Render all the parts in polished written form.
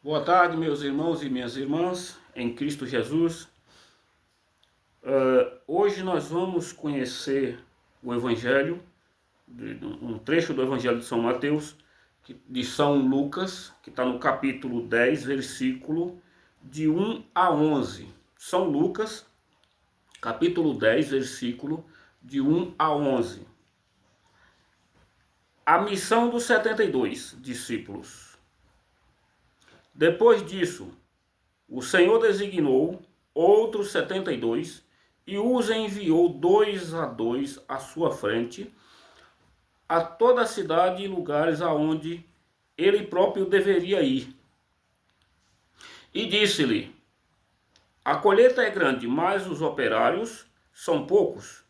Boa tarde, meus irmãos e minhas irmãs, em Cristo Jesus. Hoje nós vamos conhecer o Evangelho, um trecho do Evangelho de São Mateus, de São Lucas, que está no capítulo 10, versículo de 1 a 11. São Lucas, capítulo 10, versículo de 1 a 11. A missão dos 72 discípulos. Depois disso, o Senhor designou outros 72 e os enviou 2 a 2 à sua frente a toda a cidade e lugares aonde ele próprio deveria ir. E disse-lhe: a colheita é grande, mas os operários são poucos.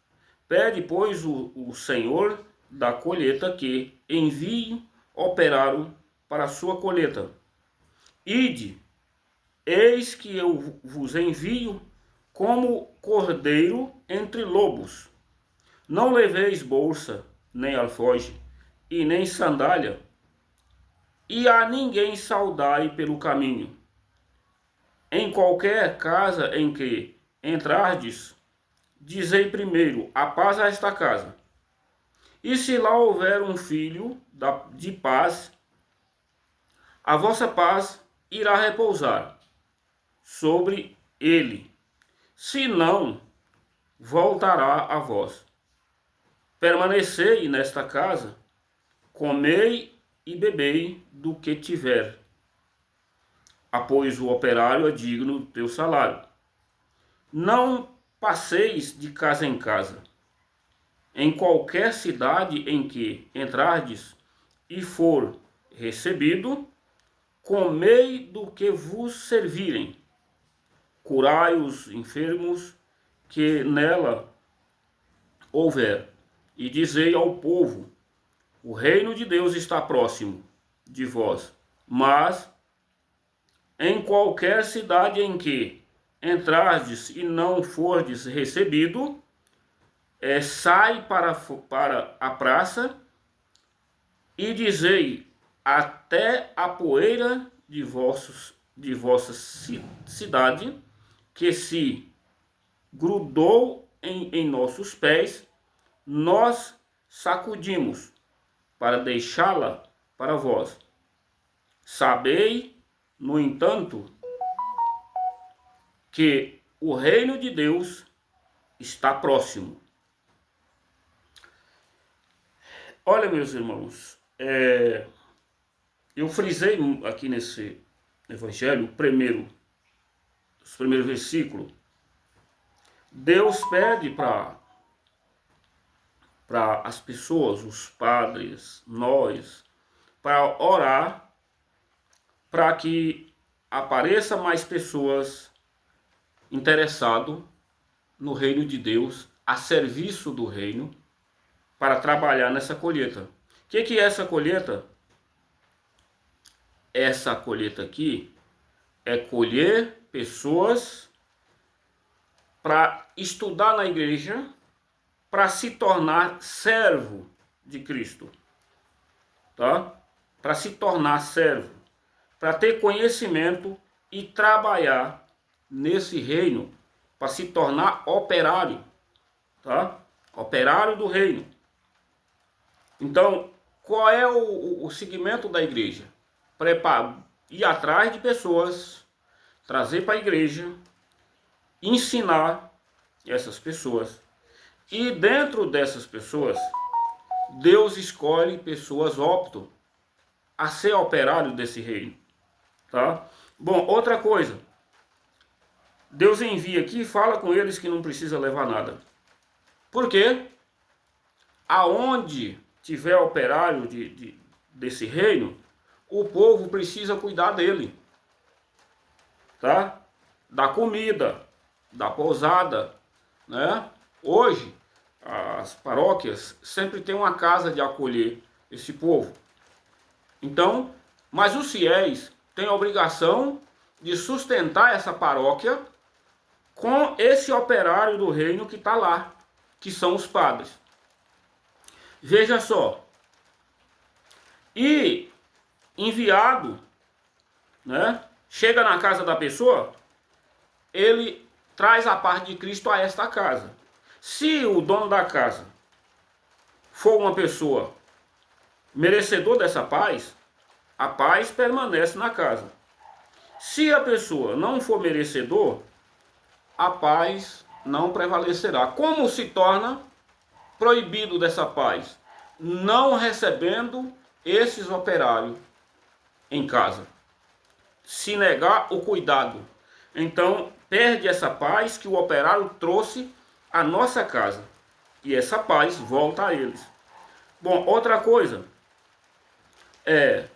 Pede, pois, o Senhor da colheita que envie operário para a sua colheita. Ide, eis que eu vos envio como cordeiro entre lobos. Não leveis bolsa, nem alforje, e nem sandália, e a ninguém saudai pelo caminho. Em qualquer casa em que entrardes, dizei primeiro, a paz a esta casa. E se lá houver um filho de paz, a vossa paz irá repousar sobre ele. Se não, voltará a vós. Permanecei nesta casa, comei e bebei do que tiver. Pois o operário é digno do teu salário. Não passeis de casa em casa. Em qualquer cidade em que entrardes e for recebido, comei do que vos servirem. Curai os enfermos que nela houver, e dizei ao povo: o reino de Deus está próximo de vós. Mas em qualquer cidade em que entrardes e não fordes recebido, sai para a praça e dizei até a poeira de vossa cidade, que se grudou em nossos pés, nós sacudimos para deixá-la para vós. Sabei, no entanto, que o reino de Deus está próximo. Olha, meus irmãos, eu frisei aqui nesse evangelho, os primeiros versículos. Deus pede para as pessoas, os padres, nós, para orar para que apareça mais pessoas interessadas no reino de Deus, a serviço do reino, para trabalhar nessa colheita. O que é essa colheita? Essa colheita aqui é colher pessoas para estudar na igreja, para se tornar servo de Cristo, tá? Para se tornar servo, para ter conhecimento e trabalhar nesse reino, para se tornar operário, tá? Operário do reino. Então, qual é o segmento da igreja? Ir atrás de pessoas, trazer para a igreja, ensinar essas pessoas. E dentro dessas pessoas, Deus escolhe pessoas optam a ser operário desse reino, tá? Bom, outra coisa, Deus envia aqui e fala com eles que não precisa levar nada. Por quê? Aonde tiver operário desse reino, o povo precisa cuidar dele, tá? Da comida, da pousada, né? Hoje, as paróquias sempre tem uma casa de acolher esse povo. Então, mas os fiéis têm a obrigação de sustentar essa paróquia com esse operário do reino que está lá, que são os padres. Veja só. E enviado né? Chega na casa da pessoa, ele traz a paz de Cristo a esta casa. Se o dono da casa for uma pessoa merecedor dessa paz, a paz permanece na casa. Se a pessoa não for merecedor, a paz não prevalecerá. Como se torna proibido dessa paz? Não recebendo esses operários em casa. Se negar o cuidado. Então, perde essa paz que o operário trouxe à nossa casa. E essa paz volta a eles. Bom, outra coisa é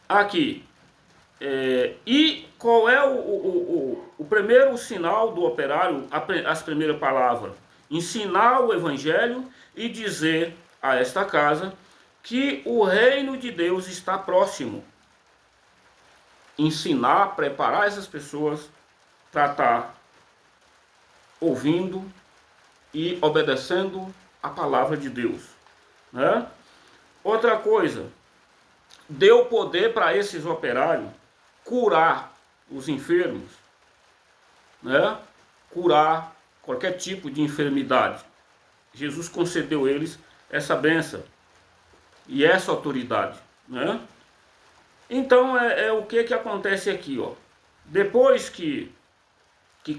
aqui. E qual é o primeiro sinal do operário, as primeiras palavras? Ensinar o evangelho e dizer a esta casa que o reino de Deus está próximo. Ensinar, preparar essas pessoas para estar ouvindo e obedecendo a palavra de Deus, né? Outra coisa, deu poder para esses operários curar os enfermos, né? Curar qualquer tipo de enfermidade. Jesus concedeu a eles essa bênção e essa autoridade, né? Então o que acontece aqui, ó? Depois que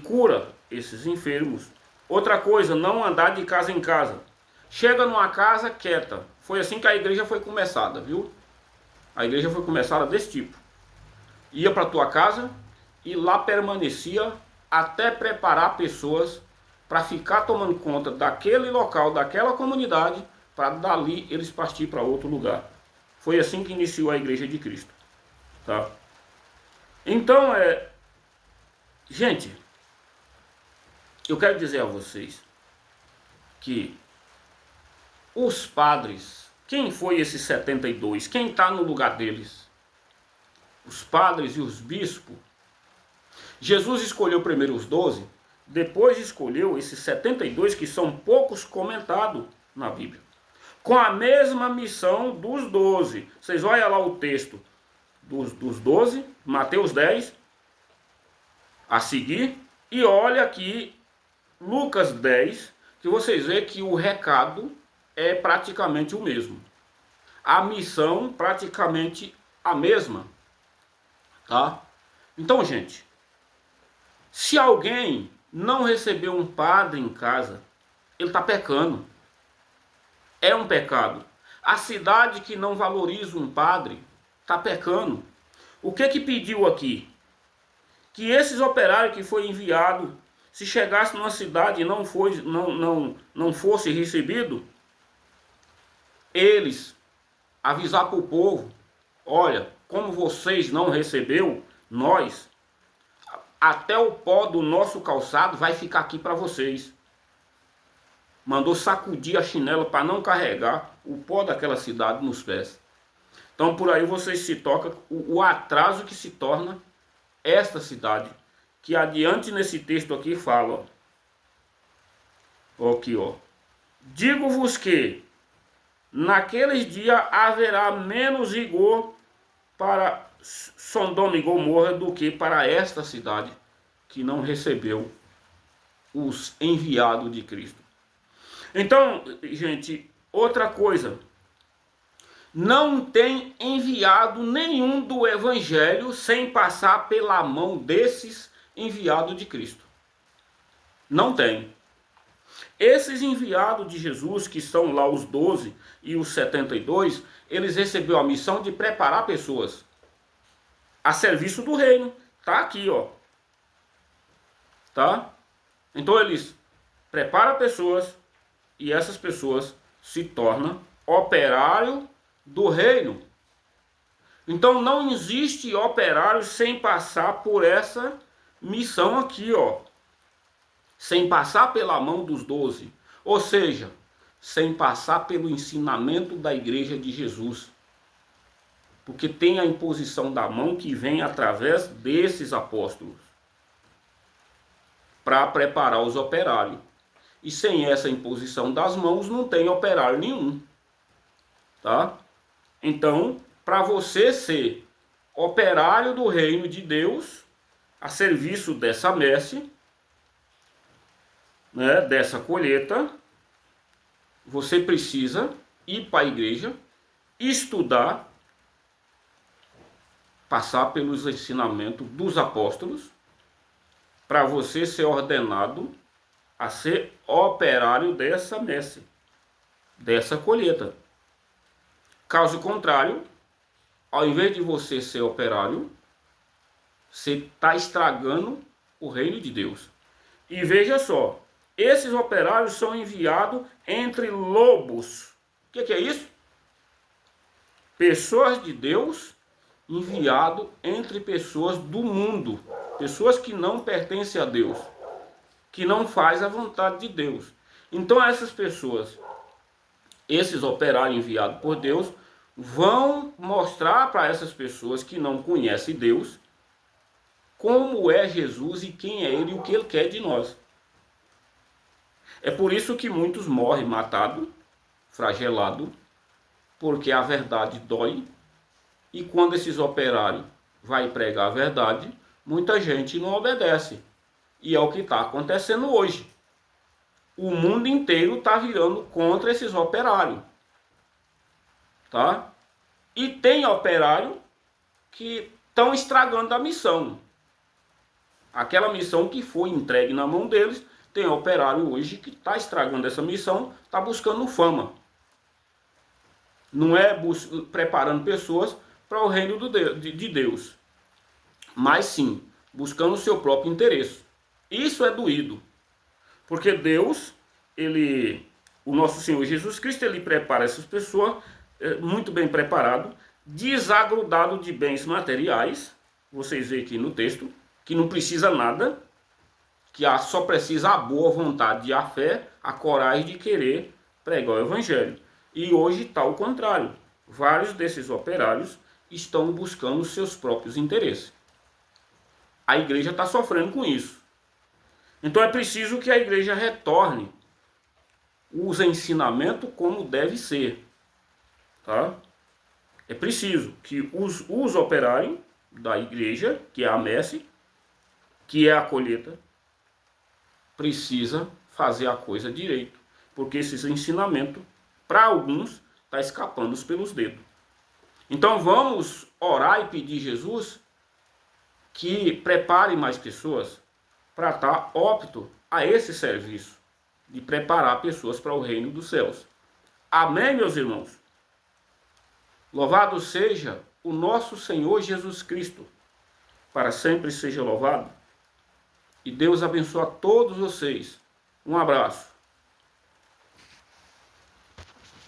cura esses enfermos, outra coisa, não andar de casa em casa. Chega numa casa quieta. Foi assim que a igreja foi começada, viu? A igreja foi começada desse tipo. Ia para tua casa e lá permanecia até preparar pessoas para ficar tomando conta daquele local, daquela comunidade, para dali eles partir para outro lugar. Foi assim que iniciou a igreja de Cristo, tá? Então, gente, eu quero dizer a vocês que os padres, quem foi esses 72? Quem está no lugar deles? Os padres e os bispos. Jesus escolheu primeiro os 12, depois escolheu esses 72 que são poucos comentados na Bíblia. Com a mesma missão dos 12. Vocês olham lá o texto dos 12, Mateus 10, a seguir, e olha aqui Lucas 10, que vocês veem que o recado é praticamente o mesmo. A missão praticamente a mesma, tá? Então, gente, se alguém não recebeu um padre em casa, ele está pecando. É um pecado. A cidade que não valoriza um padre está pecando. O que pediu aqui? Que esses operários que foi enviado, se chegasse numa cidade e não fosse recebido, eles avisar para o povo, olha, como vocês não recebeu, nós, até o pó do nosso calçado vai ficar aqui para vocês. Mandou sacudir a chinela para não carregar o pó daquela cidade nos pés. Então por aí vocês se tocam o atraso que se torna esta cidade, que adiante nesse texto aqui fala, ó, aqui, ó, digo-vos que naqueles dias haverá menos rigor para Sodoma e Gomorra do que para esta cidade que não recebeu os enviados de Cristo. Então, gente, outra coisa, não tem enviado nenhum do evangelho sem passar pela mão desses enviados de Cristo. Não tem. Esses enviados de Jesus, que são lá os 12 e os 72, eles receberam a missão de preparar pessoas a serviço do reino. Tá aqui, ó. Tá? Então eles preparam pessoas e essas pessoas se tornam operário do reino. Então não existe operário sem passar por essa missão aqui, ó. Sem passar pela mão dos 12. Ou seja, sem passar pelo ensinamento da igreja de Jesus. Porque tem a imposição da mão que vem através desses apóstolos para preparar os operários. E sem essa imposição das mãos não tem operário nenhum. Tá? Então, para você ser operário do reino de Deus, a serviço dessa messe, né, dessa colheita, você precisa ir para a igreja, estudar, passar pelos ensinamentos dos apóstolos, para você ser ordenado a ser operário dessa messe, dessa colheita. Caso contrário, ao invés de você ser operário, você está estragando o reino de Deus. E veja só, esses operários são enviados entre lobos. O que é isso? Pessoas de Deus enviado entre pessoas do mundo, pessoas que não pertencem a Deus, que não faz a vontade de Deus. Então essas pessoas, esses operários enviados por Deus, vão mostrar para essas pessoas que não conhecem Deus como é Jesus e quem é Ele e o que Ele quer de nós. É por isso que muitos morrem matados, flagelados, porque a verdade dói. E quando esses operários vão pregar a verdade, muita gente não obedece. E é o que está acontecendo hoje. O mundo inteiro está virando contra esses operários. Tá? E tem operário que estão estragando a missão. Aquela missão que foi entregue na mão deles, tem operário hoje que está estragando essa missão, está buscando fama. Não é preparando pessoas para o reino de Deus, mas sim buscando o seu próprio interesse. Isso é doído, porque Deus, o nosso Senhor Jesus Cristo, Ele prepara essas pessoas muito bem preparado, desagrudado de bens materiais. Vocês veem aqui no texto que não precisa nada, que só precisa a boa vontade e a fé, a coragem de querer pregar o evangelho. E hoje está o contrário. Vários desses operários estão buscando os seus próprios interesses. A igreja está sofrendo com isso. Então é preciso que a igreja retorne os ensinamentos como deve ser. Tá? É preciso que os operários da igreja, que é a messe, que é a colheita, precisa fazer a coisa direito. Porque esses ensinamentos, para alguns, está escapando pelos dedos. Então vamos orar e pedir a Jesus que prepare mais pessoas para estar apto a esse serviço de preparar pessoas para o reino dos céus. Amém, meus irmãos? Louvado seja o nosso Senhor Jesus Cristo, para sempre seja louvado. E Deus abençoe a todos vocês. Um abraço.